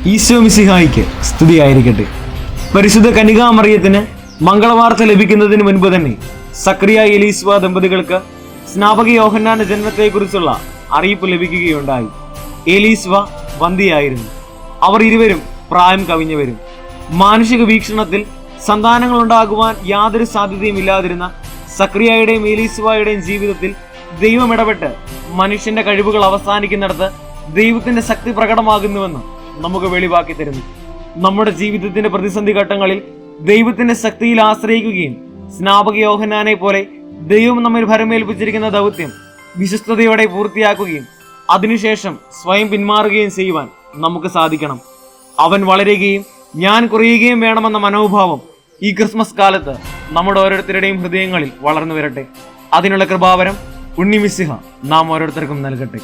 ഈശോ മിശിഹായിക്ക് സ്തുതിയായിരിക്കട്ടെ. പരിശുദ്ധ കന്യകാമറിയത്തിന് മംഗളവാർത്ത ലഭിക്കുന്നതിന് മുൻപ് തന്നെ സക്രിയ എലീസ്വ ദമ്പതികൾക്ക് സ്നാപക യോഹന്നാന്റെ ജന്മത്തെക്കുറിച്ചുള്ള അറിയിപ്പ് ലഭിക്കുകയുണ്ടായി. എലീസ്വ വന്ധ്യയായിരുന്നു. അവർ ഇരുവരും പ്രായം കവിഞ്ഞവരും. മാനുഷിക വീക്ഷണത്തിൽ സന്താനങ്ങൾ ഉണ്ടാകുവാൻ യാതൊരു സാധ്യതയും ഇല്ലാതിരുന്ന സക്രിയയുടെയും എലീസ്വയുടെയും ജീവിതത്തിൽ ദൈവം ഇടപെട്ട് മനുഷ്യന്റെ കഴിവുകൾ അവസാനിക്കുന്നിടത്ത് ദൈവത്തിന്റെ ശക്തി പ്രകടമാകുന്നുവെന്ന് നമുക്ക് വെളിവാക്കി തരുന്നു. നമ്മുടെ ജീവിതത്തിന്റെ പ്രതിസന്ധി ഘട്ടങ്ങളിൽ ദൈവത്തിന്റെ ശക്തിയിൽ ആശ്രയിക്കുകയും സ്നാപക യോഹന്നാനെ പോലെ ദൈവം നമ്മിൽ ഭരമേൽപ്പിച്ചിരിക്കുന്ന ദൗത്യം വിശ്വസ്തയോടെ പൂർത്തിയാക്കുകയും അതിനുശേഷം സ്വയം പിന്മാറുകയും ചെയ്യുവാൻ നമുക്ക് സാധിക്കണം. അവൻ വളരുകയും ഞാൻ കുറയുകയും വേണമെന്ന മനോഭാവം ഈ ക്രിസ്മസ് കാലത്ത് നമ്മുടെ ഓരോരുത്തരുടെയും ഹൃദയങ്ങളിൽ വളർന്നു വരട്ടെ. അതിനുള്ള കൃപാവരം ഉണ്ണി മിശിഹ നാം ഓരോരുത്തർക്കും നൽകട്ടെ.